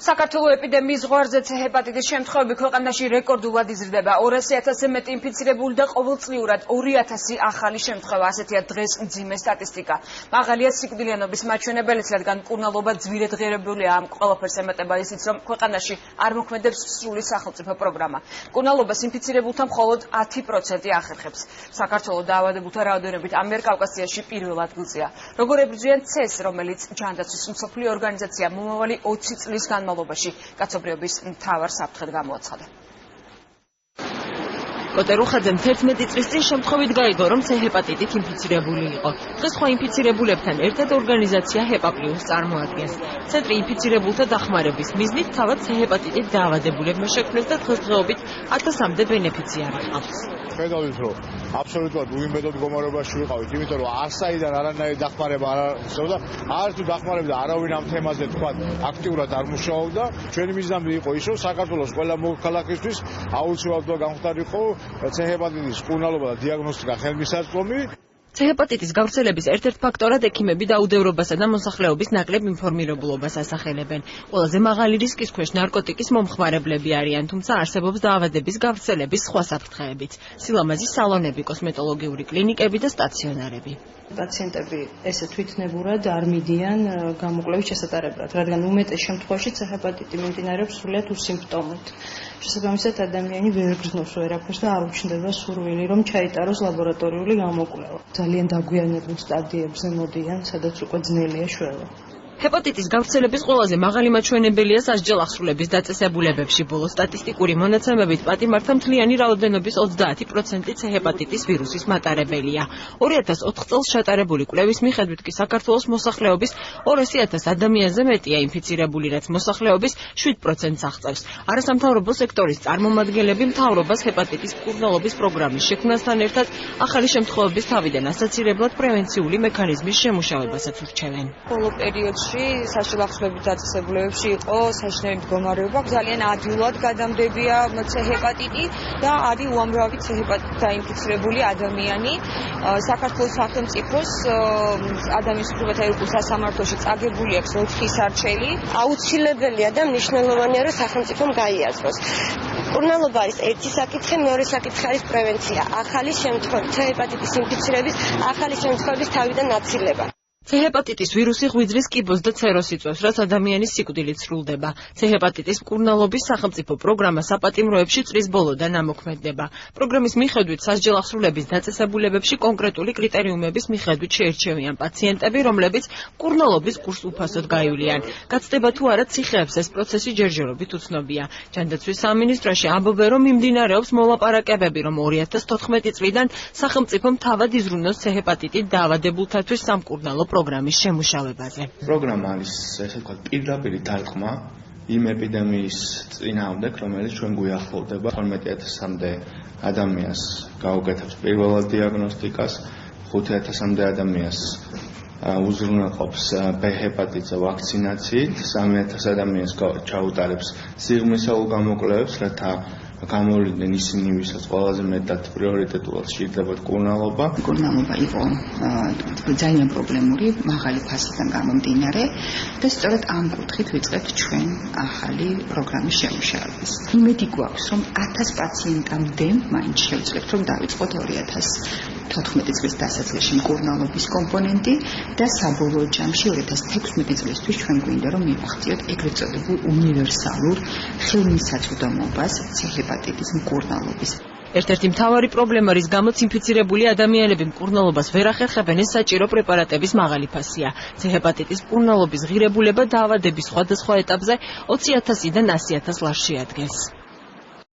საქართველოს ეპიდემიის ზღვარზე C ჰეპატიტის შემთხვევები ქვეყანაში რეკორდულად იზრდება. 200,000-ზე მეტი ინფიცირებული და ყოველწლიურად 2,000 ახალი შემთხვევა. ასეთია დღეს მძიმე სტატისტიკა. მაღალია სიკვდილიანობის მაჩვენებელიც, რადგან მკურნალობა ძვირადღირებულია. ამ ყველაფერს ემატება ისიც, რომ ქვეყანაში არ მოქმედებს სრული სახელმწიფო პროგრამა. მკურნალობას ინფიცირებულთა მხოლოდ 10% ახერხებს. საქართველოს დაავადებულთა რაოდენობით ამიერკავკასიაში პირველ ადგილზეა. როგორ ებრძვიან C-ს, რომელიც ჯანდაცვის მსოფლიო ორგანიზაცია მომავალი 20 წლის განმავლობაში კაცობრიობის მთავარ საფრთხედ გამოაცხადა. კოტერუხაძემ 11 წლის წინ შემთხვევით გაიგო, რომ C ჰეპატიტით ინფიცირებული იყო. დღეს სხვა ინფიცირებულებთან ერთად ორგანიზაცია ჰეპაპლიუს წარმოადგენს. ცენტრი ინფიცირებულთა დახმარების მიზნით თავად C ჰეპატიტით დაავადებულებმა შექმნეს და დღესდღეობით 1000-მდე ბენეფიციარი ჰყავს. ხედავთ, რომ აბსოლუტურად უიმედოდ მდგომარეობაში ვიყავით, იმიტომ რომ არსაიდან არანაირი დახმარება არ არსებობდა, არც თუ დახმარებდა არავინ ამ თემაზე თქვა აქტიურად არ მუშაობდა. ჩვენი მიზანი იყო ის, რომ საქართველოს ყველა მოქალაქისთვის აუცილებლად გამختارიყო C ჰეპატიტის მკურნალობა და დიაგნოსტიკა ხელმისაწვდომი. C ჰეპატიტის გავრცელების ერთ-ერთ ფაქტორად ექიმები დაუდევრობასა და მოსახლეობის ნაკლებ ინფორმირებულობას ასახელებენ. ყველაზე მაღალი რისკის ქვეშ ნარკოტიკის მომხმარებლები არიან, თუმცა არსებობს დაავადების გავრცელების სხვა საფრთხეებიც. სილამაზის სალონები, კოსმეტოლოგიური კლინიკები და სტაციონარები. პაციენტები ესე თვითნებურად არ მიდიან გამოკვლევის ჩასატარებლად, რადგან უმეტეს შემთხვევაში C ჰეპატიტი მიმდინარეობს სრულიად უსიმპტომოდ. შესაბამისად, ადამიანი ვერ გრძნობს ვერაფერს და არ უჩნდება სურვილი, რომ ჩაიტაროს ლაბორატორიული გამოკვლევა. ძალიან დაგვიანებულ სტადიებზე მოდიან, სადაც უკვე ძნელია შველა. ჰეპატიტის გავრცელების ყველაზე მაღალი მაჩვენებელია სასჯელ ახსრულების დაწესებულებებში. ბოლო სტატისტიკური მონაცემებით პატიმართა მთლიანი რაოდენობის 30% C ჰეპატიტის ვირუსის მატარებელია. 2004 წელს ჩატარებული კვლევის მიხედვით კი საქართველოს მოსახლეობის 200,000 ადამიანზე მეტია ინფიცირებული, რაც მოსახლეობის 7%-ს აღწევს. არასამთავრობო სექტორის წარმომადგენლები მთავრობას ჰეპატიტის მკურნალობის პროგრამის შექმნასთან ერთად ახალი შემთხვევების თავიდან ასაცირებლად პრევენციული მექანიზმის შემუშავებასაც ურჩევენ. ბოლო პერიოდში სასჯელ ახსრულების დაწესებულებებში იყო საშინელი მდგომარეობა, ძალიან ადვილად გადამდებია C ჰეპატიტი და არის უამრავი C ჰეპატიტით დაინფიცირებული ადამიანი. საქართველოს სახელმწიფოს ადამიანის უფლებათა ეროვნულ სასამართლოში წაგებული აქვს 4 სარჩელი. აუცილებელია და მნიშვნელოვანია, რომ სახელმწიფომ გაიაზროს. მკურნალობა არის ერთი საკითხი, მეორე საკითხი არის პრევენცია. ახალი შემთხვევების C ჰეპატიტის ინფიცირების ახალი შემთხვევების თავიდან აცილება. C ჰეპატიტის ვირუსი ღვიძლის კიბოს და ცეროს იწვევს, რაც ადამიანის სიკვდილით სრულდება. C ჰეპატიტის მკურნალობის სახელმწიფო პროგრამა საპატიმროებში წლის ბოლოდან ამოქმედდება. პროგრამის მიხედვით სასჯელ ახსრულების დაწესებულებებში კონკრეტული კრიტერიუმების მიხედვით შეირჩევიან პაციენტები, რომლებიც მკურნალობის კურსს უფასოდ გაივლიან. გაცდება თუ არა ციხეებს ეს პროცესი ჯერჯერობით უცნობია. ჯანდაცვის სამინისტროში ამბობენ, რომ მიმდინარეობს მოლაპარაკებები, რომ 2014 წლიდან სახელმწიფომ თავად იზრუნოს C ჰეპატიტით დაავადებულთათვის სამკურნალო პროგრამის შემუშავებაზე. პროგრამა არის, ესე ვთქვათ, პირდაპირი დარტყმა იმ ეპიდემიის წინააღმდეგ, რომელიც ჩვენ გვიახლოვდება. 12,000-მდე ადამიანს გაუკეთებს პირველად დიაგნოსტიკას, 5,000-მდე ადამიანს უზრუნველყოფს B ჰეპატიტზე ვაქცინაციით, 3,000 ადამიანს ჩაუტარებს სიღრმისეულ გამოკვლევებს, რათა გამოვიდნენ ისინი, ვისაც ყველაზე მეტად პრიორიტეტულად სჭირდებათ მკურნალობა. მკურნალობა იყო ძალიან პრობლემური, მაღალი ფასიდან გამომდინარე და სწორედ ამ კუთხით ვიწყებთ ჩვენ ახალი პროგრამის შემუშავებას. იმედი გვაქვს, რომ 1000 პაციენტამდე მაინც შევძლებთ, რომ დავიწყოთ 2014 წლის დასაწყისში მკურნალობის კომპონენტი და საბოლოო ჯამში 2016 წლისთვის ჩვენ გვინდა რომ მივახციოთ ეგრეთ წოდებულ უნივერსალურ ხელმისაწვდომობას C ჰეპატიტის მკურნალობის. ერთ-ერთი მთავარი პრობლემა, რის გამოც ინფიცირებული ადამიანები მკურნალობას ვერ ახერხებენ, ეს საჭირო პრეპარატების მაღალი ფასია. C ჰეპატიტის მკურნალობის ღირებულება დაავადების სხვადასხვა ეტაპზე 20,000-დან 100,000 ლარს შეადგენს.